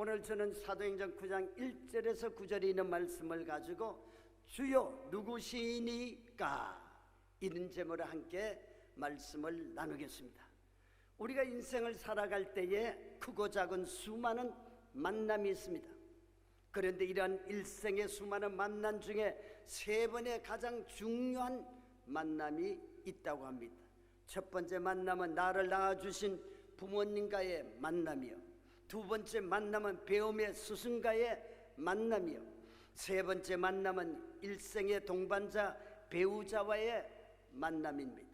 오늘 저는 사도행전 9장 1절에서 9절에 있는 말씀을 가지고 주여 누구시니까 이런 제목으로 함께 말씀을 나누겠습니다. 우리가 인생을 살아갈 때에 크고 작은 수많은 만남이 있습니다. 그런데 이러한 일생의 수많은 만남 중에 세 번의 가장 중요한 만남이 있다고 합니다. 첫 번째 만남은 나를 낳아주신 부모님과의 만남이요, 두 번째 만남은 배움의 스승과의 만남이요, 세 번째 만남은 일생의 동반자 배우자와의 만남입니다.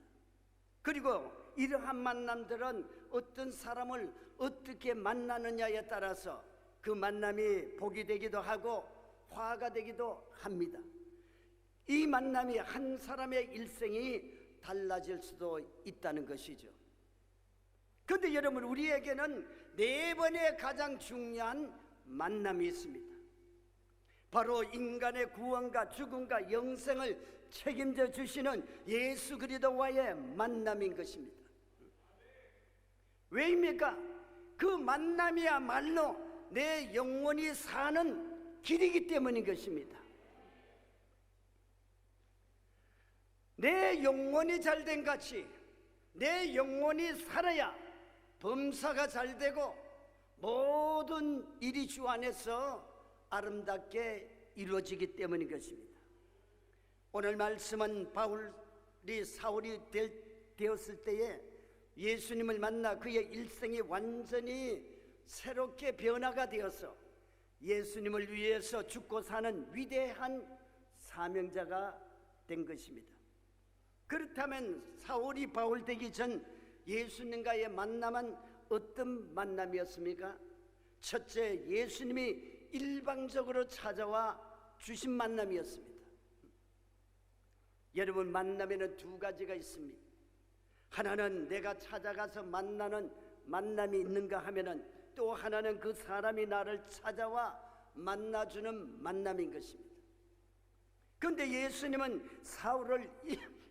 그리고 이러한 만남들은 어떤 사람을 어떻게 만나느냐에 따라서 그 만남이 복이 되기도 하고 화가 되기도 합니다. 이 만남이 한 사람의 일생이 달라질 수도 있다는 것이죠. 그런데 여러분, 우리에게는 네 번의 가장 중요한 만남이 있습니다. 바로 인간의 구원과 죽음과 영생을 책임져 주시는 예수 그리스도와의 만남인 것입니다. 왜입니까? 그 만남이야말로 내 영혼이 사는 길이기 때문인 것입니다. 내 영혼이 잘된 같이 내 영혼이 살아야 범사가 잘되고 모든 일이 주 안에서 아름답게 이루어지기 때문인 것입니다. 오늘 말씀은 사울이 되었을 때에 예수님을 만나 그의 일생이 완전히 새롭게 변화가 되어서 예수님을 위해서 죽고 사는 위대한 사명자가 된 것입니다. 그렇다면 사울이 바울 되기 전 예수님과의 만남은 어떤 만남이었습니까? 첫째, 예수님이 일방적으로 찾아와 주신 만남이었습니다. 여러분, 만남에는 두 가지가 있습니다. 하나는 내가 찾아가서 만나는 만남이 있는가 하면은, 또 하나는 그 사람이 나를 찾아와 만나주는 만남인 것입니다. 그런데 예수님은 사울을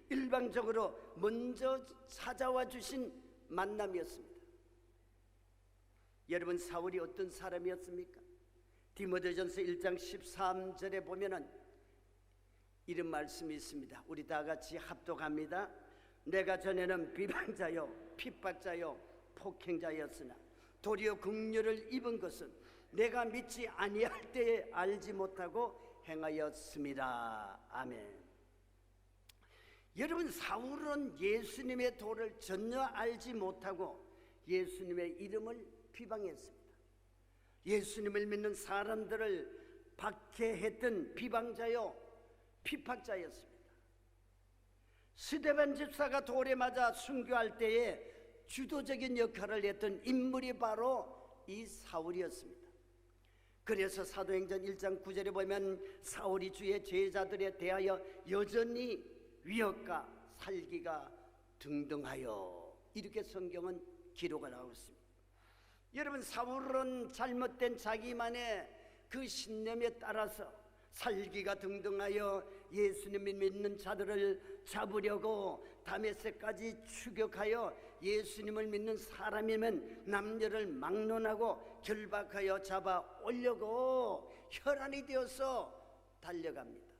일방적으로 먼저 찾아와 주신 만남이었습니다. 여러분, 사울이 어떤 사람이었습니까? 디모데전서 1장 13절에 보면은 이런 말씀이 있습니다. 우리 다 같이 합독합니다. 내가 전에는 비방자요 핍박자요 폭행자였으나 도리어 긍휼을 입은 것은 내가 믿지 아니할 때에 알지 못하고 행하였습니다. 아멘. 여러분, 사울은 예수님의 도를 전혀 알지 못하고 예수님의 이름을 비방했습니다. 예수님을 믿는 사람들을 박해했던 비방자요 핍박자였습니다. 스데반 집사가 돌에 맞아 순교할 때에 주도적인 역할을 했던 인물이 바로 이 사울이었습니다. 그래서 사도행전 1장 9절에 보면 사울이 주의 제자들에 대하여 여전히 위협과 살기가 등등하여, 이렇게 성경은 기록을 하고 있습니다. 여러분, 사울은 잘못된 자기만의 그 신념에 따라서 살기가 등등하여 예수님을 믿는 자들을 잡으려고 다메섹까지 추격하여 예수님을 믿는 사람이면 남녀를 막론하고 결박하여 잡아오려고 혈안이 되어서 달려갑니다.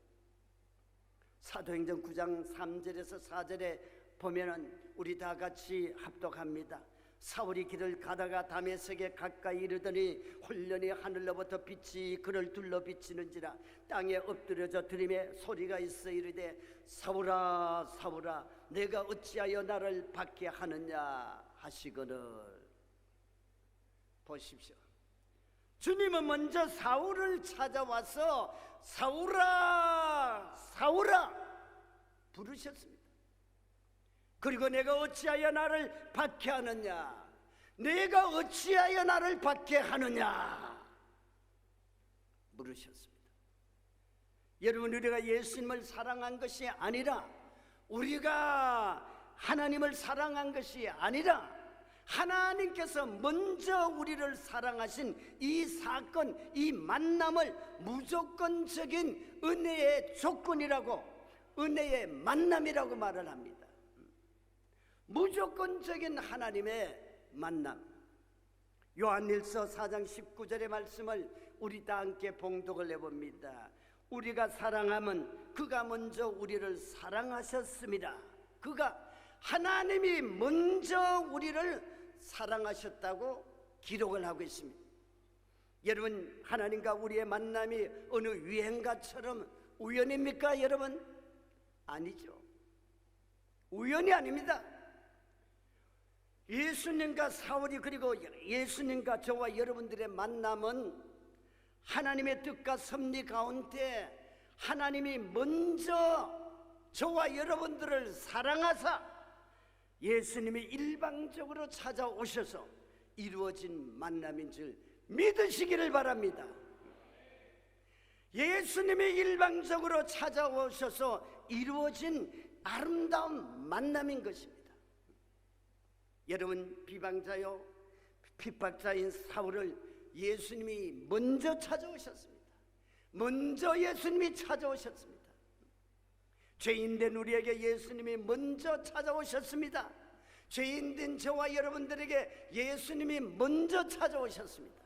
사도행전 9장 3절에서 4절에 보면은 우리 다 같이 합독합니다. 사울이 길을 가다가 다메섹에 가까이 이르더니 홀련히 하늘로부터 빛이 그를 둘러 비치는지라 땅에 엎드려져 들음에 소리가 있어 이르되 사울아 사울아 내가 어찌하여 나를 박해하느냐 하시거늘. 보십시오. 주님은 먼저 사울을 찾아와서 사울아 사울아 부르셨습니다. 그리고 내가 어찌하여 나를 박해하느냐, 내가 어찌하여 나를 박해하느냐 물으셨습니다. 여러분, 우리가 예수님을 사랑한 것이 아니라, 우리가 하나님을 사랑한 것이 아니라 하나님께서 먼저 우리를 사랑하신 이 사건, 이 만남을 무조건적인 은혜의 조건이라고, 은혜의 만남이라고 말을 합니다. 무조건적인 하나님의 만남. 요한일서 4장 19절의 말씀을 우리 다 함께 봉독을 해봅니다. 우리가 사랑하면 그가 먼저 우리를 사랑하셨습니다. 그가 하나님이 먼저 우리를 사랑하셨다고 기록을 하고 있습니다. 여러분, 하나님과 우리의 만남이 어느 유행가처럼 우연입니까 여러분? 아니죠. 우연이 아닙니다. 예수님과 사울이, 그리고 예수님과 저와 여러분들의 만남은 하나님의 뜻과 섭리 가운데 하나님이 먼저 저와 여러분들을 사랑하사 예수님이 일방적으로 찾아오셔서 이루어진 만남인 줄 믿으시기를 바랍니다. 예수님이 일방적으로 찾아오셔서 이루어진 아름다운 만남인 것입니다. 여러분, 비방자요 핍박자인 사울을 예수님이 먼저 찾아오셨습니다. 먼저 예수님이 찾아오셨습니다. 죄인된 우리에게 예수님이 먼저 찾아오셨습니다. 죄인된 저와 여러분들에게 예수님이 먼저 찾아오셨습니다.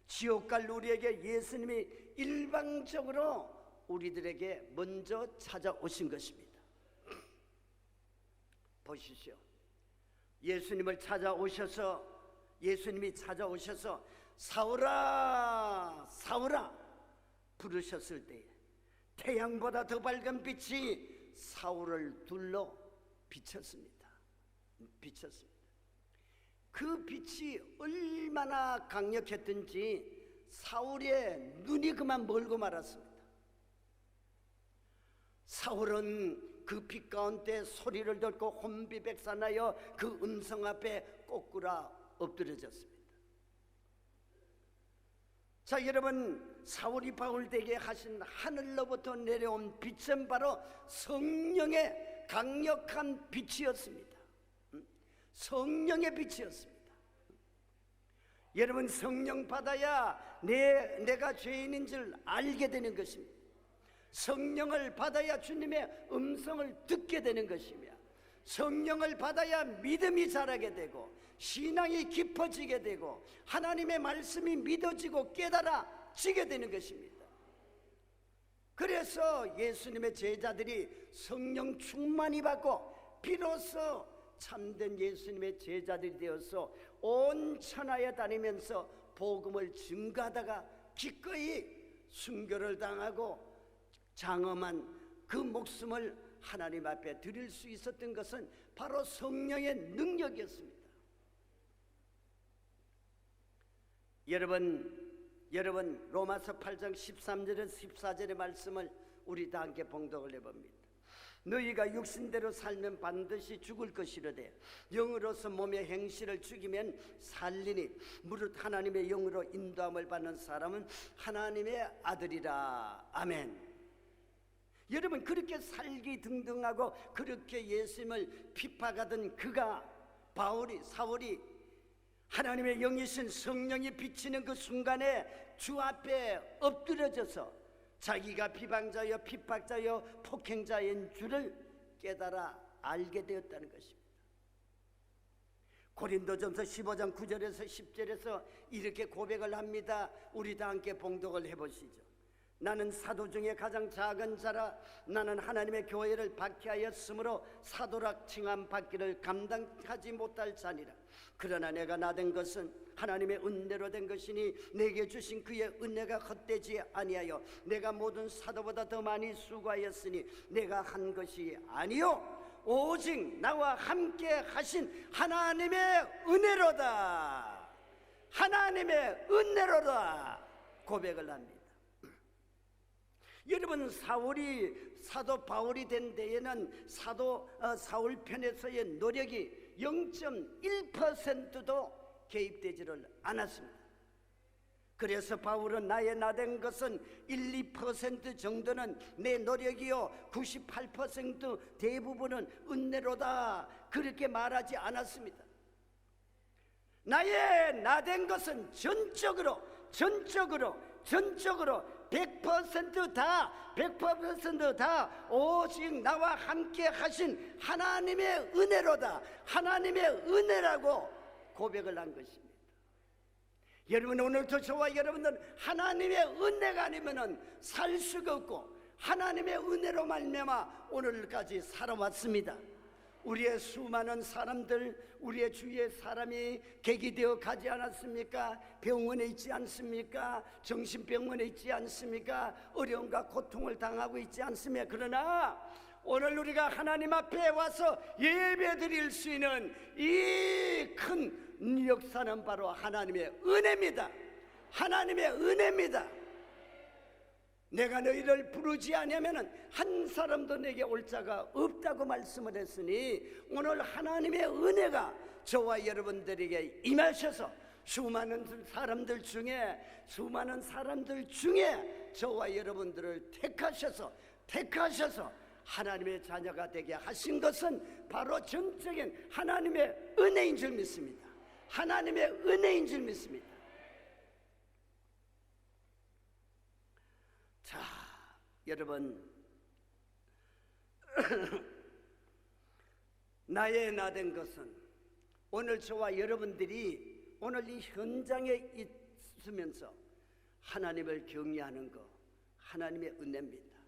지옥 갈 우리에게 예수님이 일방적으로 우리들에게 먼저 찾아오신 것입니다. 보십시오. 예수님이 찾아오셔서 사울아 사울아 부르셨을 때에 태양보다 더 밝은 빛이 사울을 둘러 비쳤습니다. 그 빛이 얼마나 강력했던지 사울의 눈이 그만 멀고 말았습니다. 사울은 그 빛 가운데 소리를 듣고 혼비백산하여 그 음성 앞에 꼬꾸라 엎드려졌습니다. 자, 여러분, 사울이 바울에게 하신 하늘로부터 내려온 빛은 바로 성령의 강력한 빛이었습니다. 성령의 빛이었습니다. 여러분, 성령 받아야 내가 죄인인 줄 알게 되는 것입니다. 성령을 받아야 주님의 음성을 듣게 되는 것이며, 성령을 받아야 믿음이 자라게 되고 신앙이 깊어지게 되고 하나님의 말씀이 믿어지고 깨달아지게 되는 것입니다. 그래서 예수님의 제자들이 성령 충만히 받고 비로소 참된 예수님의 제자들이 되어서 온 천하에 다니면서 복음을 증거하다가 기꺼이 순교를 당하고 장엄한 그 목숨을 하나님 앞에 드릴 수 있었던 것은 바로 성령의 능력이었습니다. 여러분, 로마서 8장 13절에서 14절의 말씀을 우리 다 함께 봉독을 해봅니다. 너희가 육신대로 살면 반드시 죽을 것이로되 영으로서 몸의 행실을 죽이면 살리니 무릇 하나님의 영으로 인도함을 받는 사람은 하나님의 아들이라. 아멘. 여러분, 그렇게 살기 등등하고 그렇게 예수님을 핍박하던 사울이 하나님의 영이신 성령이 비치는 그 순간에 주 앞에 엎드려져서 자기가 비방자여 핍박자여 폭행자인 줄을 깨달아 알게 되었다는 것입니다. 고린도전서 15장 9절에서 10절에서 이렇게 고백을 합니다. 우리 다 함께 봉독을 해보시죠. 나는 사도 중에 가장 작은 자라. 나는 하나님의 교회를 박해하였으므로 사도라 칭함 받기를 감당하지 못할 자니라. 그러나 내가 나된 것은 하나님의 은혜로 된 것이니 내게 주신 그의 은혜가 헛되지 아니하여 내가 모든 사도보다 더 많이 수고하였으니 내가 한 것이 아니요 오직 나와 함께 하신 하나님의 은혜로다. 하나님의 은혜로다 고백을 합니다. 여러분, 사도 바울이 된 데에는 사울 편에서의 노력이 0.1%도 개입되지를 않았습니다. 그래서 바울은 나의 나된 것은 1, 2% 정도는 내 노력이요 98% 대부분은 은혜로다 그렇게 말하지 않았습니다. 나의 나된 것은 전적으로 100% 다 오직 나와 함께 하신 하나님의 은혜로다. 하나님의 은혜라고 고백을 한 것입니다. 여러분, 오늘도 저와 여러분들 하나님의 은혜가 아니면은 살 수가 없고, 하나님의 은혜로 말미암아 오늘까지 살아왔습니다. 우리의 수많은 사람들, 우리의 주위의 사람이 객이되어 가지 않았습니까? 병원에 있지 않습니까? 정신병원에 있지 않습니까? 어려움과 고통을 당하고 있지 않습니까? 그러나 오늘 우리가 하나님 앞에 와서 예배 드릴 수 있는 이 큰 역사는 바로 하나님의 은혜입니다. 하나님의 은혜입니다. 내가 너희를 부르지 아니하면은 한 사람도 내게 올 자가 없다고 말씀을 했으니, 오늘 하나님의 은혜가 저와 여러분들에게 임하셔서 수많은 사람들 중에 저와 여러분들을 택하셔서 하나님의 자녀가 되게 하신 것은 바로 전적인 하나님의 은혜인 줄 믿습니다. 하나님의 은혜인 줄 믿습니다. 자, 여러분, 나의 나된 것은 오늘 저와 여러분들이 오늘 이 현장에 있으면서 하나님을 경외하는 것, 하나님의 은혜입니다.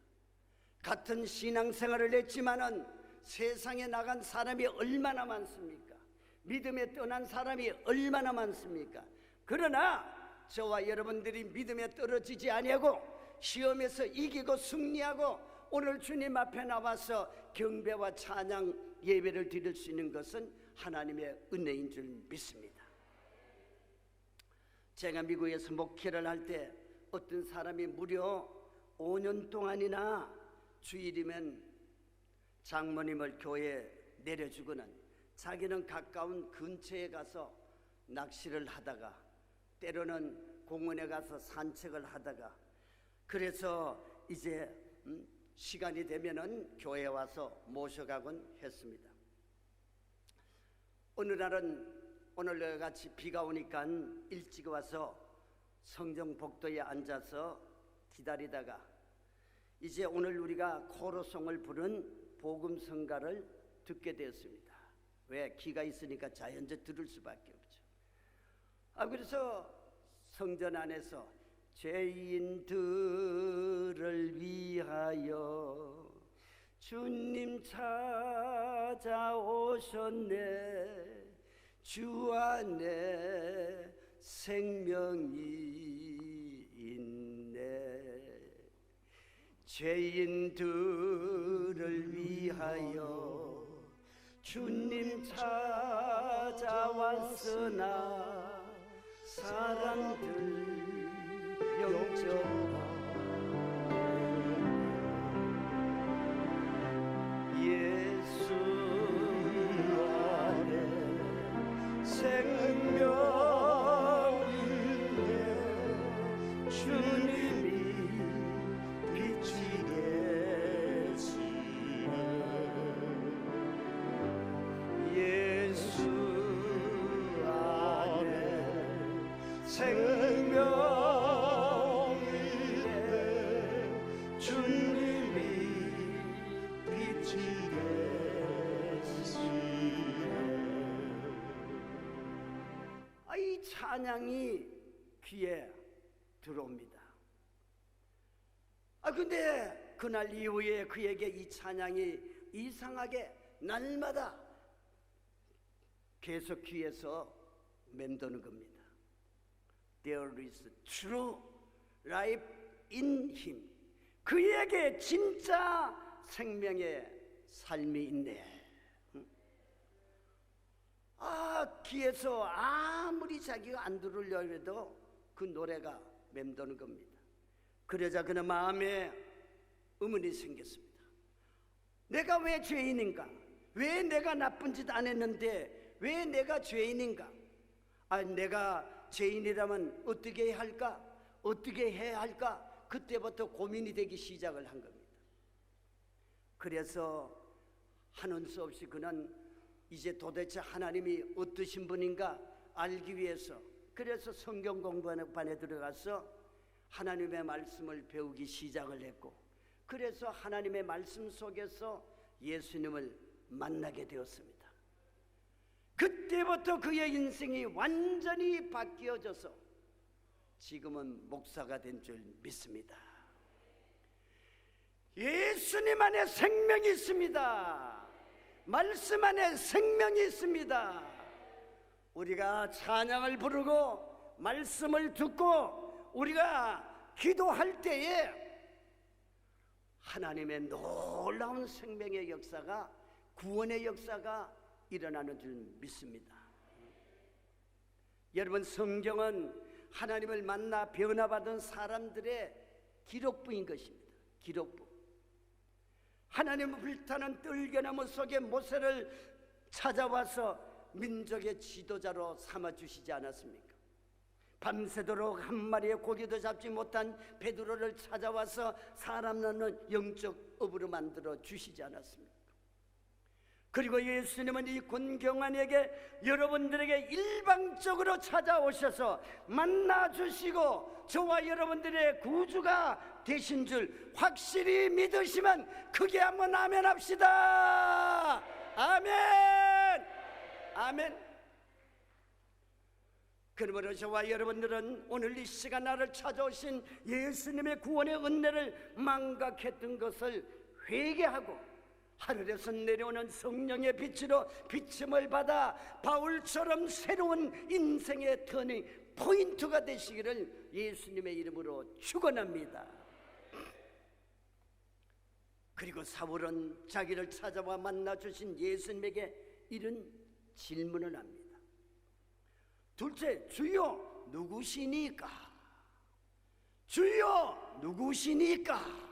같은 신앙생활을 했지만은 세상에 나간 사람이 얼마나 많습니까? 믿음에 떠난 사람이 얼마나 많습니까? 그러나 저와 여러분들이 믿음에 떨어지지 아니하고 시험에서 이기고 승리하고 오늘 주님 앞에 나와서 경배와 찬양 예배를 드릴 수 있는 것은 하나님의 은혜인 줄 믿습니다. 제가 미국에서 목회를 할 때 어떤 사람이 무려 5년 동안이나 주일이면 장모님을 교회에 내려주고는 자기는 가까운 근처에 가서 낚시를 하다가 때로는 공원에 가서 산책을 하다가, 그래서 이제 시간이 되면은 교회에 와서 모셔가곤 했습니다. 어느 날은 오늘과 같이 비가 오니까 일찍 와서 성정 복도에 앉아서 기다리다가 이제 오늘 우리가 코러송을 부른 복음성가를 듣게 되었습니다. 왜? 기가 있으니까 자연적 들을 수밖에 없죠. 그래서 성전 안에서 죄인들을 위하여 주님 찾아오셨네, 주 안에 생명이 있네, 죄인들을 위하여 주님 찾아왔으나 사람들 영접하 예수 안에 생명이네, 주님이 빛이 되시네, 예수 안에 생명이네, 주님이 빛이 되시네. 이 찬양이 귀에 들어옵니다. 근데 그날 이후에 그에게 이 찬양이 이상하게 날마다 계속 귀에서 맴도는 겁니다. There is true life in him. 그에게 진짜 생명의 삶이 있네. 귀에서 아무리 자기가 안 들으려고 해도 그 노래가 맴도는 겁니다. 그러자 그는 마음에 의문이 생겼습니다. 내가 왜 죄인인가? 왜 내가 나쁜 짓 안 했는데 왜 내가 죄인인가? 내가 죄인이라면 어떻게 해야 할까? 어떻게 해야 할까? 그때부터 고민이 되기 시작을 한 겁니다. 그래서 하는 수 없이 그는 이제 도대체 하나님이 어떠신 분인가 알기 위해서, 그래서 성경 공부반에 들어가서 하나님의 말씀을 배우기 시작을 했고, 그래서 하나님의 말씀 속에서 예수님을 만나게 되었습니다. 그때부터 그의 인생이 완전히 바뀌어져서 지금은 목사가 된 줄 믿습니다. 예수님 안에 생명이 있습니다. 말씀 안에 생명이 있습니다. 우리가 찬양을 부르고 말씀을 듣고 우리가 기도할 때에 하나님의 놀라운 생명의 역사가, 구원의 역사가 일어나는 줄 믿습니다. 여러분, 성경은 하나님을 만나 변화받은 사람들의 기록부인 것입니다. 기록부. 하나님을 불타는 뜰개나무 속에 모세를 찾아와서 민족의 지도자로 삼아주시지 않았습니까? 밤새도록 한 마리의 고기도 잡지 못한 베드로를 찾아와서 사람 낳는 영적 업으로 만들어 주시지 않았습니까? 그리고 예수님은 이 권경환에게, 여러분들에게 일방적으로 찾아오셔서 만나주시고 저와 여러분들의 구주가 되신 줄 확실히 믿으시면 크게 한번 아멘 합시다. 아멘. 아멘. 그러므로 저와 여러분들은 오늘 이 시간 나를 찾아오신 예수님의 구원의 은혜를 망각했던 것을 회개하고 하늘에서 내려오는 성령의 빛으로 비침을 받아 바울처럼 새로운 인생의 터닝 포인트가 되시기를 예수님의 이름으로 축원합니다. 그리고 사울은 자기를 찾아와 만나주신 예수님에게 이런 질문을 합니다. 둘째, 주여 누구시니까? 주여 누구시니까?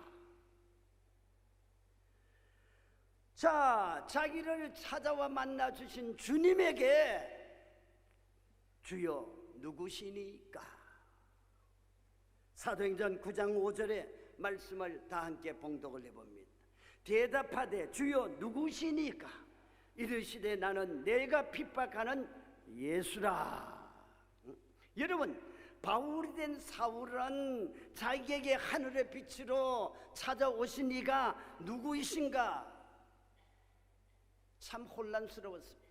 자, 자기를 찾아와 만나주신 주님에게 주여 누구시니까? 사도행전 9장 5절의 말씀을 다 함께 봉독을 해봅니다. 대답하되 주여 누구시니까? 이르시되 나는 내가 핍박하는 예수라. 여러분, 바울이 된 사울은 자기에게 하늘의 빛으로 찾아오신 이가 누구이신가? 참 혼란스러웠습니다.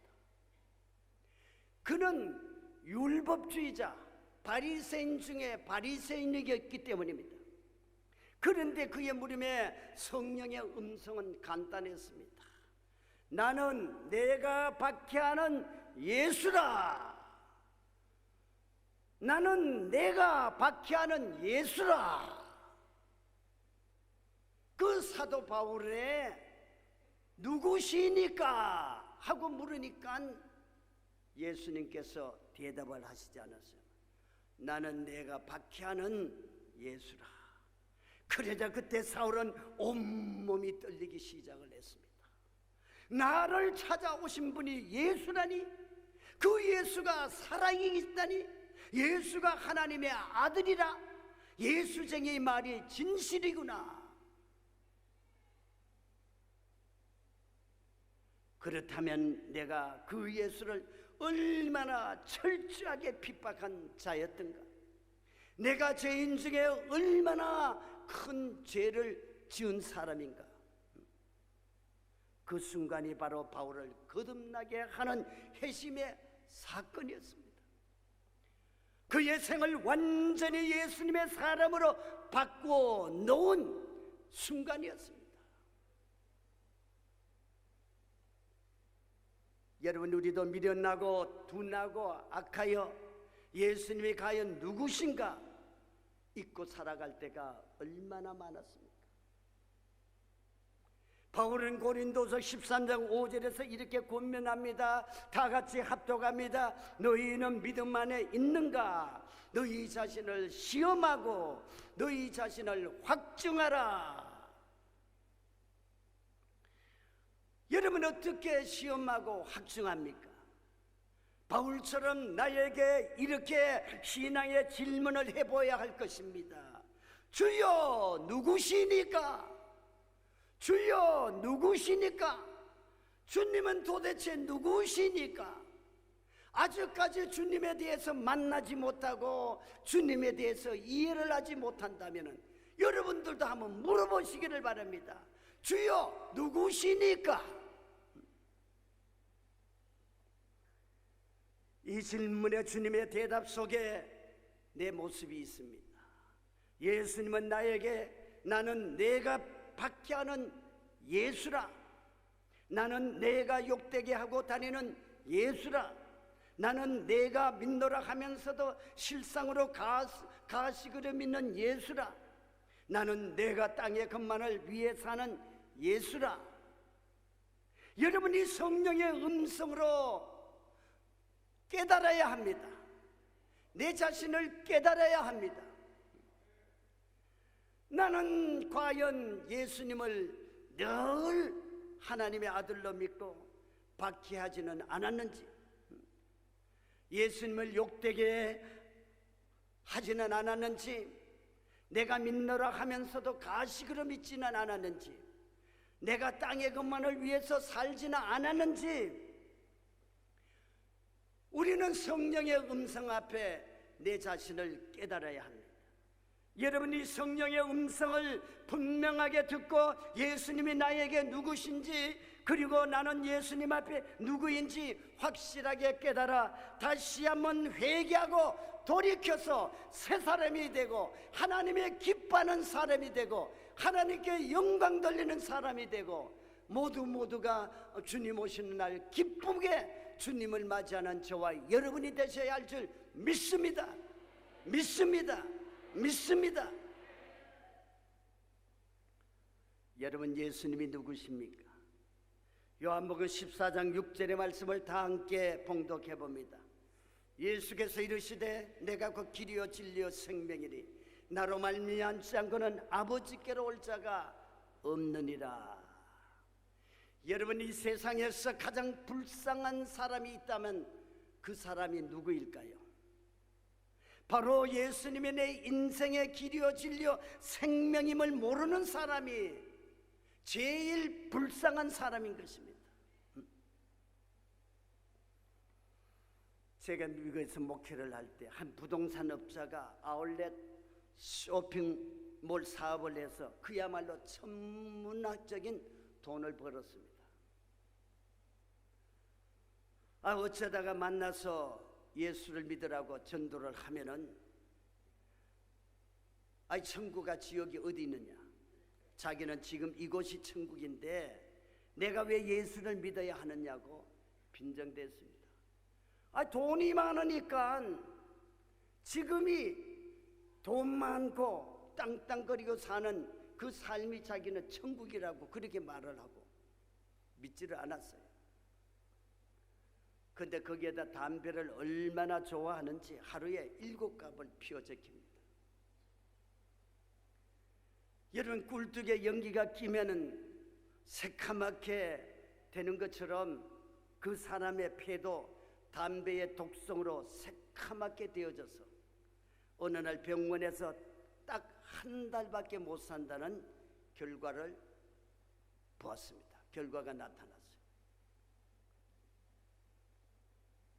그는 율법주의자, 바리새인 중에 바리새인이었기 때문입니다. 그런데 그의 물음에 성령의 음성은 간단했습니다. 나는 내가 박해하는 예수라. 나는 내가 박해하는 예수라. 그 사도 바울의 누구시니까 하고 물으니까 예수님께서 대답을 하시지 않았어요. 나는 내가 박해하는 예수라. 그러자 그때 사울은 온몸이 떨리기 시작을 했습니다. 나를 찾아오신 분이 예수라니? 그 예수가 사랑이 있다니? 예수가 하나님의 아들이라? 예수쟁이의 말이 진실이구나. 그렇다면 내가 그 예수를 얼마나 철저하게 핍박한 자였던가? 내가 죄인 중에 얼마나 큰 죄를 지은 사람인가? 그 순간이 바로 바울을 거듭나게 하는 회심의 사건이었습니다. 그의 생을 완전히 예수님의 사람으로 바꾸어 놓은 순간이었습니다. 여러분, 우리도 미련나고 둔하고 악하여 예수님이 과연 누구신가 잊고 살아갈 때가 얼마나 많았습니까? 바울은 고린도서 13장 5절에서 이렇게 권면합니다. 다 같이 합독합니다. 너희는 믿음 안에 있는가? 너희 자신을 시험하고 너희 자신을 확증하라. 여러분, 어떻게 시험하고 확증합니까? 바울처럼 나에게 이렇게 신앙의 질문을 해보아야 할 것입니다. 주여 누구시니까? 주여 누구시니까? 주님은 도대체 누구시니까? 아직까지 주님에 대해서 만나지 못하고 주님에 대해서 이해를 하지 못한다면 여러분들도 한번 물어보시기를 바랍니다. 주여 누구시니까? 이 질문의 주님의 대답 속에 내 모습이 있습니다. 예수님은 나에게 나는 내가 박해하는 예수라, 나는 내가 욕되게 하고 다니는 예수라, 나는 내가 믿노라 하면서도 실상으로 가식으로 믿는 예수라, 나는 내가 땅의 것만을 위해 사는 예수라. 여러분이 성령의 음성으로 깨달아야 합니다. 내 자신을 깨달아야 합니다. 나는 과연 예수님을 늘 하나님의 아들로 믿고 박해하지는 않았는지, 예수님을 욕되게 하지는 않았는지, 내가 믿노라 하면서도 가식으로 믿지는 않았는지, 내가 땅의 것만을 위해서 살지는 않았는지, 우리는 성령의 음성 앞에 내 자신을 깨달아야 합니다. 여러분이 성령의 음성을 분명하게 듣고 예수님이 나에게 누구신지, 그리고 나는 예수님 앞에 누구인지 확실하게 깨달아 다시 한번 회개하고 돌이켜서 새 사람이 되고 하나님의 기뻐하는 사람이 되고 하나님께 영광 돌리는 사람이 되고 모두가 주님 오시는 날 기쁘게 주님을 맞이하는 저와 여러분이 되셔야 할 줄 믿습니다. 믿습니다. 믿습니다. 여러분, 예수님이 누구십니까? 요한복음 14장 6절의 말씀을 다 함께 봉독해 봅니다. 예수께서 이르시되 내가 그 길이요 진리요 생명이니 나로 말미암지 않고는 아버지께로 올 자가 없느니라. 여러분, 이 세상에서 가장 불쌍한 사람이 있다면 그 사람이 누구일까요? 바로 예수님이 내 인생의 길이요 진리요 생명임을 모르는 사람이 제일 불쌍한 사람인 것입니다. 제가 미국에서 목회를 할 때 한 부동산 업자가 아울렛 쇼핑몰 사업을 해서 그야말로 천문학적인 돈을 벌었습니다. 어쩌다가 만나서 예수를 믿으라고 전도를 하면은 천국과 지옥이 어디 있느냐, 자기는 지금 이곳이 천국인데 내가 왜 예수를 믿어야 하느냐고 빈정댔습니다. 돈이 많으니까 지금이 돈 많고 땅땅거리고 사는 그 삶이 자기는 천국이라고 그렇게 말을 하고 믿지를 않았어요. 근데 거기에다 담배를 얼마나 좋아하는지 하루에 7갑을 피워 제낍니다. 여러분, 꿀뚝에 연기가 끼면은 새카맣게 되는 것처럼 그 사람의 폐도 담배의 독성으로 새카맣게 되어져서 어느 날 병원에서 딱 한 달밖에 못 산다는 결과를 보았습니다. 결과가 나타났어요.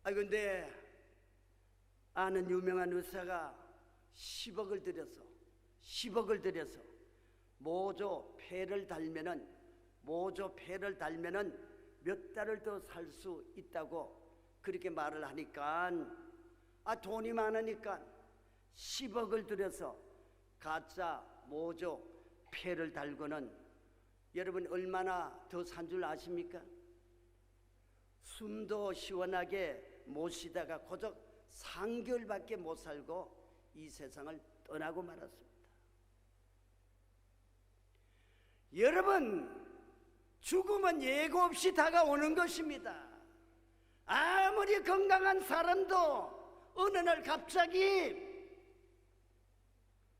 근데 아는 유명한 의사가 10억을 들여서 모조 폐를 달면은 몇 달을 더 살 수 있다고 그렇게 말을 하니까 돈이 많으니까 10억을 들여서 가짜 모조 폐를 달고는 여러분 얼마나 더 산 줄 아십니까? 숨도 시원하게 못 쉬다가 고작 3개월밖에 못 살고 이 세상을 떠나고 말았습니다. 여러분, 죽음은 예고 없이 다가오는 것입니다. 아무리 건강한 사람도 어느 날 갑자기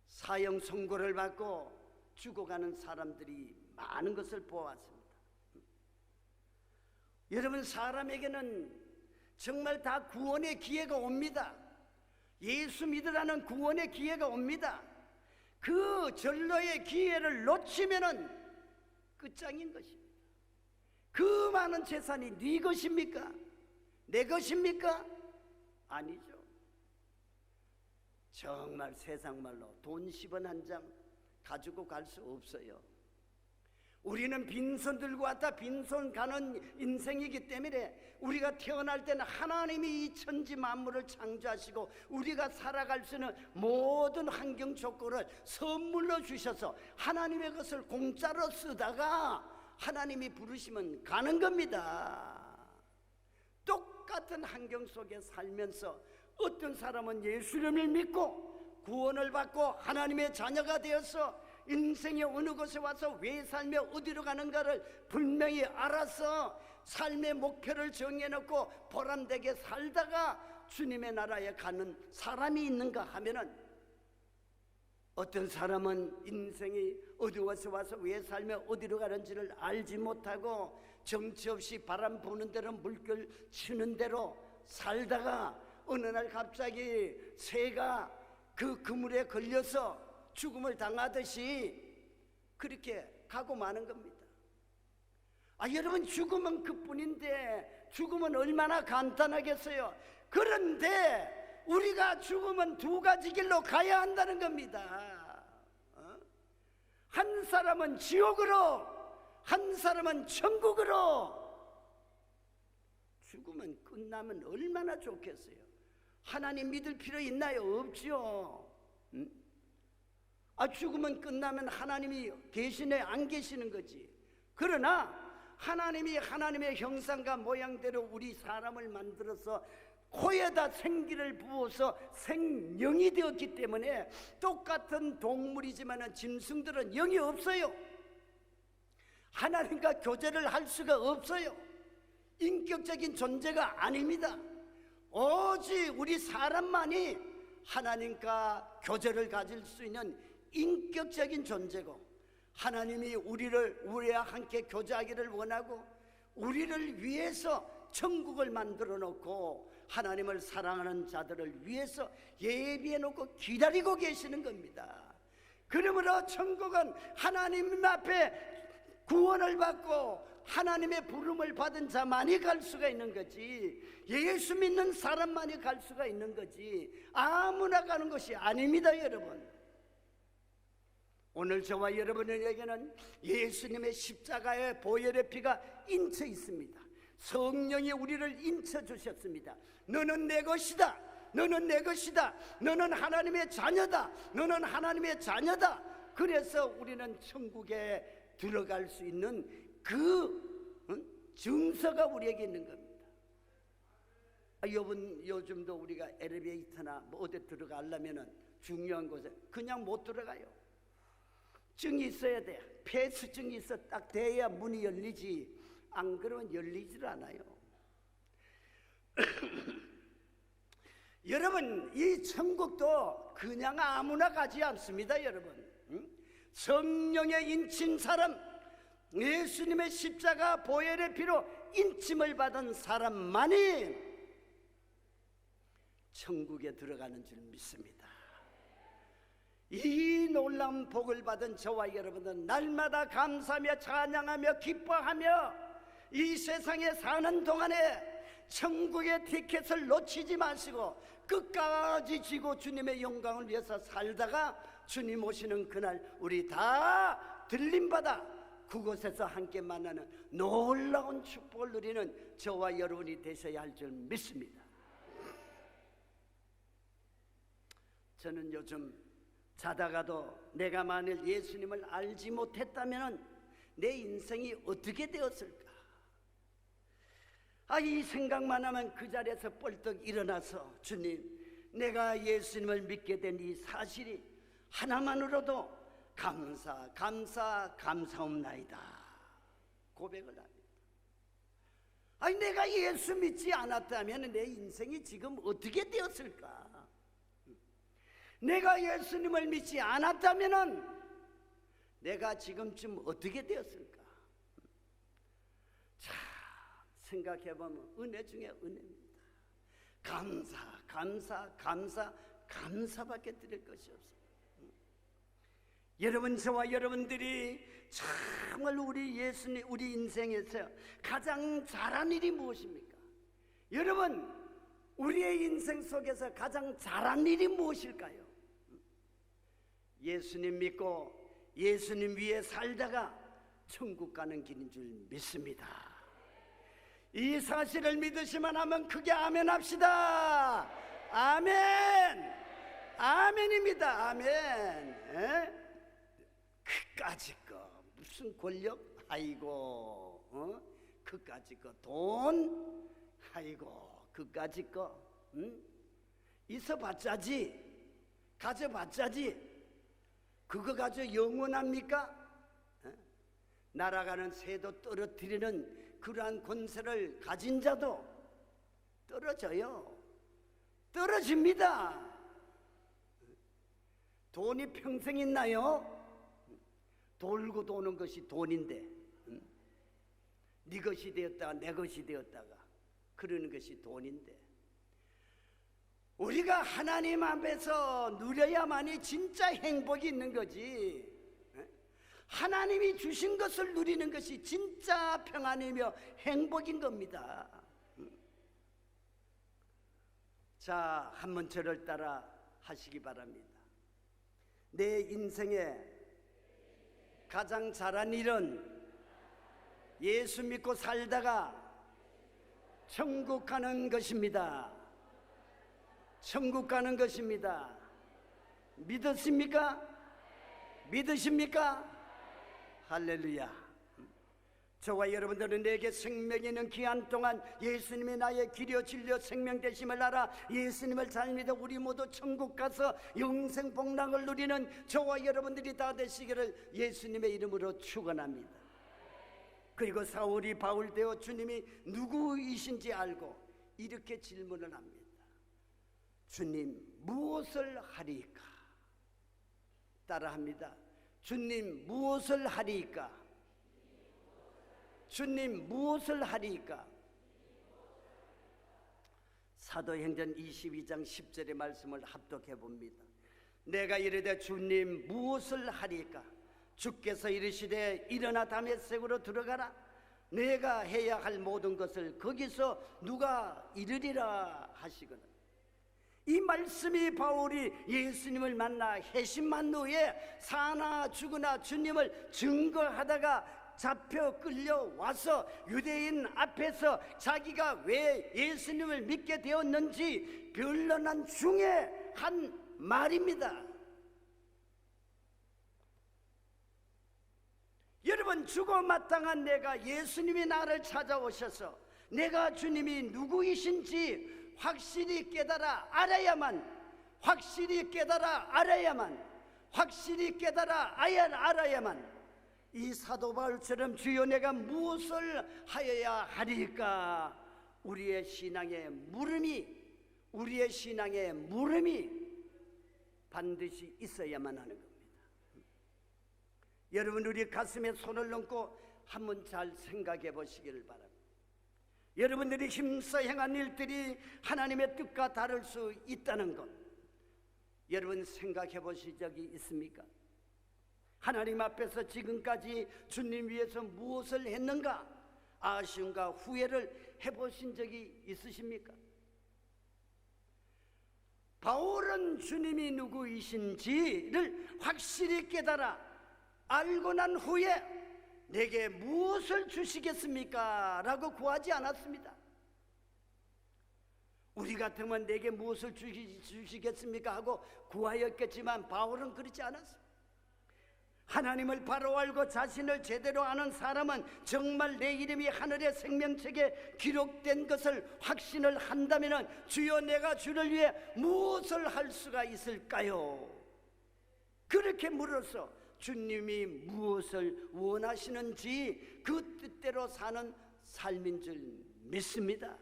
사형 선고를 받고 죽어가는 사람들이 많은 것을 보았습니다. 여러분, 사람에게는 정말 다 구원의 기회가 옵니다. 예수 믿으라는 구원의 기회가 옵니다. 그 전로의 기회를 놓치면은 끝장인 것입니다. 그 많은 재산이 네 것입니까? 내 것입니까? 아니죠. 정말 세상 말로 돈 10원 한 장 가지고 갈 수 없어요. 우리는 빈손 들고 왔다 빈손 가는 인생이기 때문에 우리가 태어날 때는 하나님이 이 천지 만물을 창조하시고 우리가 살아갈 수 있는 모든 환경 조건을 선물로 주셔서 하나님의 것을 공짜로 쓰다가 하나님이 부르시면 가는 겁니다. 똑같은 환경 속에 살면서 어떤 사람은 예수님을 믿고 구원을 받고 하나님의 자녀가 되어서 인생의 어느 곳에 와서 왜 살며 어디로 가는가를 분명히 알아서 삶의 목표를 정해놓고 보람되게 살다가 주님의 나라에 가는 사람이 있는가 하면은, 어떤 사람은 인생이 어디서 와서 왜 살며 어디로 가는지를 알지 못하고 정치 없이 바람 부는 대로 물결 치는 대로 살다가 어느 날 갑자기 새가 그 그물에 걸려서 죽음을 당하듯이 그렇게 가고 마는 겁니다. 여러분, 죽음은 그뿐인데 죽음은 얼마나 간단하겠어요. 그런데 우리가 죽으면 두 가지 길로 가야 한다는 겁니다. 한 사람은 지옥으로, 한 사람은 천국으로. 죽으면 끝나면 얼마나 좋겠어요. 하나님 믿을 필요 있나요? 없지요. 죽으면 끝나면 하나님이 계시네 안 계시는 거지. 그러나 하나님이 하나님의 형상과 모양대로 우리 사람을 만들어서 코에다 생기를 부어서 생명이 되었기 때문에 똑같은 동물이지만 짐승들은 영이 없어요. 하나님과 교제를 할 수가 없어요. 인격적인 존재가 아닙니다. 오직 우리 사람만이 하나님과 교제를 가질 수 있는 인격적인 존재고, 하나님이 우리와 함께 교제하기를 원하고 우리를 위해서 천국을 만들어 놓고 하나님을 사랑하는 자들을 위해서 예비해 놓고 기다리고 계시는 겁니다. 그러므로 천국은 하나님 앞에 구원을 받고 하나님의 부름을 받은 자만이 갈 수가 있는 거지, 예수 믿는 사람만이 갈 수가 있는 거지 아무나 가는 것이 아닙니다. 여러분, 오늘 저와 여러분에게는 예수님의 십자가의 보혈의 피가 인쳐 있습니다. 성령이 우리를 인쳐 주셨습니다. 너는 내 것이다, 너는 내 것이다, 너는 하나님의 자녀다, 너는 하나님의 자녀다. 그래서 우리는 천국에 들어갈 수 있는 그 증서가 우리에게 있는 겁니다. 요즘도 우리가 엘리베이터나 뭐 어디 들어가려면 중요한 곳에 그냥 못 들어가요. 증이 있어야 돼. 폐수증이 있어 딱 돼야 문이 열리지, 안 그러면 열리질 않아요. 여러분, 이 천국도 그냥 아무나 가지 않습니다. 여러분, 성령의 인친 사람, 예수님의 십자가 보혈의 피로 인침을 받은 사람만이 천국에 들어가는 줄 믿습니다. 이 놀라운 복을 받은 저와 여러분은 날마다 감사하며 찬양하며 기뻐하며 이 세상에 사는 동안에 천국의 티켓을 놓치지 마시고 끝까지 지고 주님의 영광을 위해서 살다가 주님 오시는 그날 우리 다 들림받아 그곳에서 함께 만나는 놀라운 축복을 누리는 저와 여러분이 되셔야 할 줄 믿습니다. 저는 요즘 자다가도 내가 만일 예수님을 알지 못했다면 내 인생이 어떻게 되었을까? 이 생각만 하면 그 자리에서 벌떡 일어나서 주님, 내가 예수님을 믿게 된 이 사실이 하나만으로도 감사옵나이다 고백을 합니다. 내가 예수 믿지 않았다면 내 인생이 지금 어떻게 되었을까? 내가 예수님을 믿지 않았다면 내가 지금쯤 어떻게 되었을까? 자, 생각해보면 은혜 중에 은혜입니다. 감사밖에 드릴 것이 없어요. 여러분, 저와 여러분들이 정말 우리 예수님, 우리 인생에서 가장 잘한 일이 무엇입니까? 여러분, 우리의 인생 속에서 가장 잘한 일이 무엇일까요? 예수님 믿고 예수님 위에 살다가 천국 가는 길인 줄 믿습니다. 이 사실을 믿으시면 한번 크게 아멘 합시다. 아멘. 아멘입니다. 아멘. 그까짓 거 무슨 권력? 아이고, 그까짓 거 돈? 아이고, 그까짓 거 있어봤자지, 가져봤자지. 그거 가지고 영원합니까? 날아가는 새도 떨어뜨리는 그러한 권세를 가진 자도 떨어져요. 떨어집니다. 돈이 평생 있나요? 돌고 도는 것이 돈인데, 네 것이 되었다가 내 것이 되었다가 그러는 것이 돈인데, 우리가 하나님 앞에서 누려야만이 진짜 행복이 있는 거지. 하나님이 주신 것을 누리는 것이 진짜 평안이며 행복인 겁니다. 자, 한번 저를 따라 하시기 바랍니다. 내 인생에 가장 잘한 일은 예수 믿고 살다가 천국 가는 것입니다. 천국 가는 것입니다. 믿으십니까? 믿으십니까? 할렐루야. 저와 여러분들은 내게 생명이 있는 기한 동안 예수님이 나의 길이요 진리요 생명 되심을 알아 예수님을 잘 믿어 우리 모두 천국 가서 영생 복락을 누리는 저와 여러분들이 다 되시기를 예수님의 이름으로 축원합니다. 그리고 사울이 바울 되어 주님이 누구이신지 알고 이렇게 질문을 합니다. 주님, 무엇을 하리이까? 따라합니다. 주님, 무엇을 하리이까? 주님, 무엇을 하리이까? 사도행전 22장 10절의 말씀을 합독해 봅니다. 내가 이르되 주님 무엇을 하리이까? 주께서 이르시되 일어나 다메섹으로 들어가라. 내가 해야 할 모든 것을 거기서 누가 이르리라 하시거든. 이 말씀이 바울이 예수님을 만나 회심한 후에 사나 죽으나 주님을 증거하다가 잡혀 끌려와서 유대인 앞에서 자기가 왜 예수님을 믿게 되었는지 변론한 중에 한 말입니다. 여러분, 죽어 마땅한 내가 예수님이 나를 찾아오셔서 내가 주님이 누구이신지 확실히 깨달아 알아야만 알아야만 이 사도 바울처럼 주여 내가 무엇을 하여야 하리까? 우리의 신앙의 물음이 반드시 있어야만 하는 겁니다. 여러분, 우리 가슴에 손을 얹고 한번 잘 생각해 보시기를 바랍니다. 여러분들이 힘써 행한 일들이 하나님의 뜻과 다를 수 있다는 것, 여러분 생각해 보신 적이 있습니까? 하나님 앞에서 지금까지 주님 위해서 무엇을 했는가? 아쉬움과 후회를 해보신 적이 있으십니까? 바울은 주님이 누구이신지를 확실히 깨달아 알고 난 후에 내게 무엇을 주시겠습니까? 라고 구하지 않았습니다. 우리 같으면 내게 무엇을 주시겠습니까? 하고 구하였겠지만 바울은 그렇지 않았습니다. 하나님을 바로 알고 자신을 제대로 아는 사람은 정말 내 이름이 하늘의 생명책에 기록된 것을 확신을 한다면 주여 내가 주를 위해 무엇을 할 수가 있을까요? 그렇게 물어서 주님이 무엇을 원하시는지 그 뜻대로 사는 삶인 줄 믿습니다.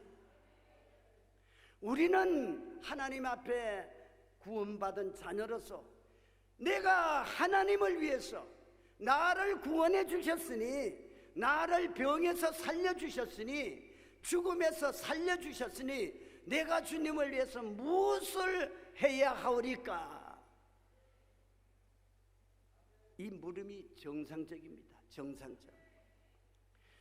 우리는 하나님 앞에 구원받은 자녀로서 내가 하나님을 위해서 나를 구원해 주셨으니, 나를 병에서 살려주셨으니, 죽음에서 살려주셨으니 내가 주님을 위해서 무엇을 해야 하오리까? 이 물음이 정상적입니다. 정상적.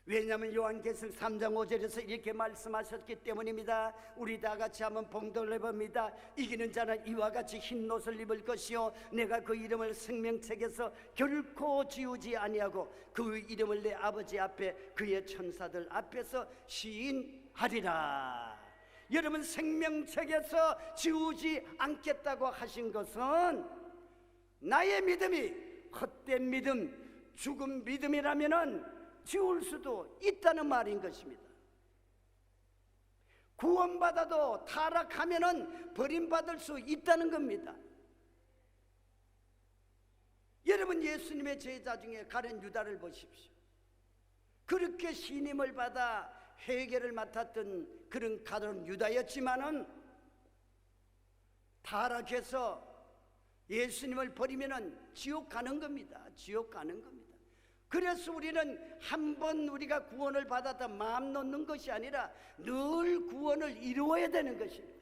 왜냐하면 요한계시록 3장 5절에서 이렇게 말씀하셨기 때문입니다. 우리 다 같이 한번 봉독을 해봅니다. 이기는 자는 이와 같이 흰 옷을 입을 것이요 내가 그 이름을 생명책에서 결코 지우지 아니하고 그 이름을 내 아버지 앞에 그의 천사들 앞에서 시인하리라. 여러분, 생명책에서 지우지 않겠다고 하신 것은 나의 믿음이 헛된 믿음, 죽은 믿음이라면은 지울 수도 있다는 말인 것입니다. 구원받아도 타락하면은 버림받을 수 있다는 겁니다. 여러분, 예수님의 제자 중에 가룟 유다를 보십시오. 그렇게 신임을 받아 회개를 맡았던 그런 가룟 유다였지만은 타락해서 예수님을 버리면은 지옥 가는 겁니다. 지옥 가는 겁니다. 그래서 우리는 한번 우리가 구원을 받았다 마음 놓는 것이 아니라 늘 구원을 이루어야 되는 것입니다.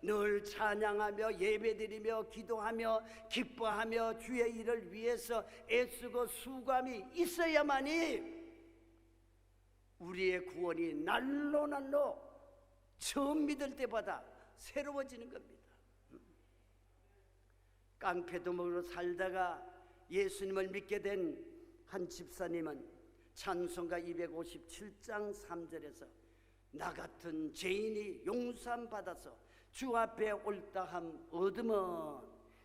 늘 찬양하며 예배드리며 기도하며 기뻐하며 주의 일을 위해서 애쓰고 수고함이 있어야만이 우리의 구원이 날로 날로 처음 믿을 때보다 새로워지는 겁니다. 깡패도목으로 살다가 예수님을 믿게 된 한 집사님은 찬송가 257장 3절에서 나 같은 죄인이 용서함 받아서 주 앞에 옳다함 얻으면,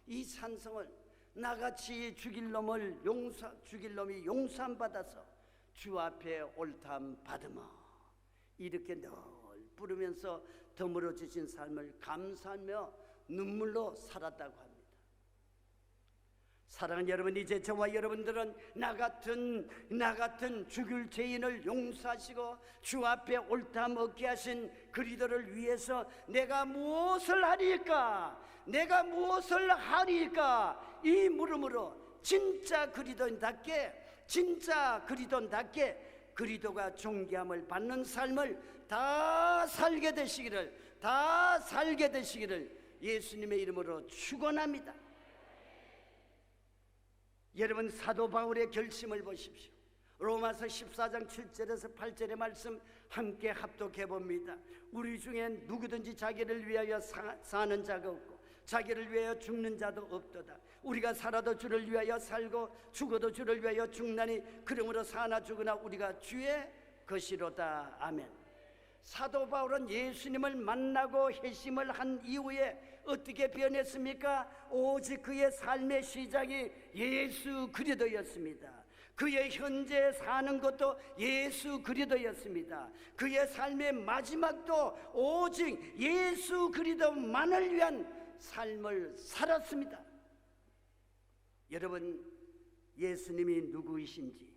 이 찬송을 나같이 죽일 놈이 용서함 받아서 주 앞에 옳다함 받으면, 이렇게 늘 부르면서 덤으로 주신 삶을 감사하며 눈물로 살았다고 합니다. 사랑하는 여러분, 이제 저와 여러분들은 나 같은 죽을 죄인을 용서하시고 주 앞에 옳다함 얻게 하신 그리스도를 위해서 내가 무엇을 하리까? 내가 무엇을 하리까? 이 물음으로 진짜 그리스도인답게 그리스도가 존귀함을 받는 삶을 다 살게 되시기를 예수님의 이름으로 축원합니다. 여러분, 사도 바울의 결심을 보십시오. 로마서 14장 7절에서 8절의 말씀 함께 합독해 봅니다. 우리 중에 누구든지 자기를 위하여 사는 자가 없고 자기를 위하여 죽는 자도 없도다. 우리가 살아도 주를 위하여 살고 죽어도 주를 위하여 죽나니 그러므로 사나 죽으나 우리가 주의 것이로다. 아멘. 사도 바울은 예수님을 만나고 회심을 한 이후에 어떻게 변했습니까? 오직 그의 삶의 시작이 예수 그리스도였습니다. 그의 현재 사는 것도 예수 그리스도였습니다. 그의 삶의 마지막도 오직 예수 그리스도만을 위한 삶을 살았습니다. 여러분, 예수님이 누구이신지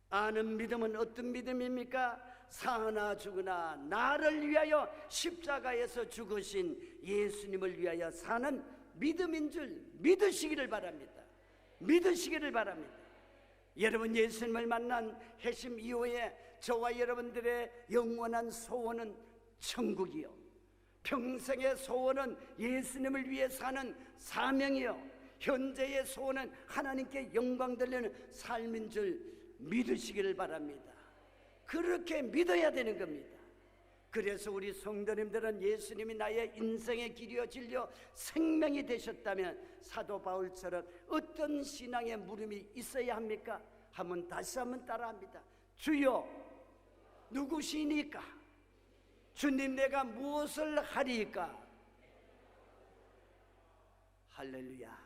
아는 믿음은 어떤 믿음입니까? 사나 죽으나 나를 위하여 십자가에서 죽으신 예수님을 위하여 사는 믿음인 줄 믿으시기를 바랍니다. 여러분, 예수님을 만난 회심 이후에 저와 여러분들의 영원한 소원은 천국이요, 평생의 소원은 예수님을 위해 사는 사명이요, 현재의 소원은 하나님께 영광 돌리는 삶인 줄 믿으시기를 바랍니다. 그렇게 믿어야 되는 겁니다. 그래서 우리 성도님들은 예수님이 나의 인생의 길이요 진리요 생명이 되셨다면 사도 바울처럼 어떤 신앙의 물음이 있어야 합니까? 다시 한번 따라합니다. 주여 누구시니까? 주님, 내가 무엇을 하리까? 할렐루야.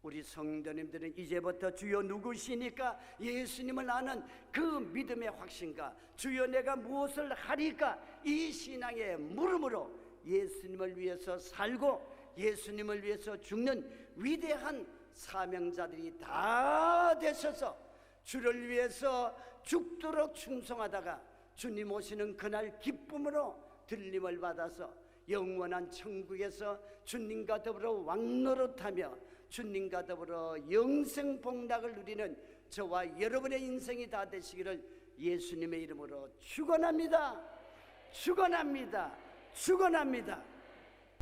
우리 성도님들은 이제부터 주여 누구시니까 예수님을 아는 그 믿음의 확신과 주여 내가 무엇을 하리까, 이 신앙의 물음으로 예수님을 위해서 살고 예수님을 위해서 죽는 위대한 사명자들이 다 되셔서 주를 위해서 죽도록 충성하다가 주님 오시는 그날 기쁨으로 들림을 받아서 영원한 천국에서 주님과 더불어 왕노릇하며 주님과 더불어 영생 복락을 누리는 저와 여러분의 인생이 다 되시기를 예수님의 이름으로 축원합니다.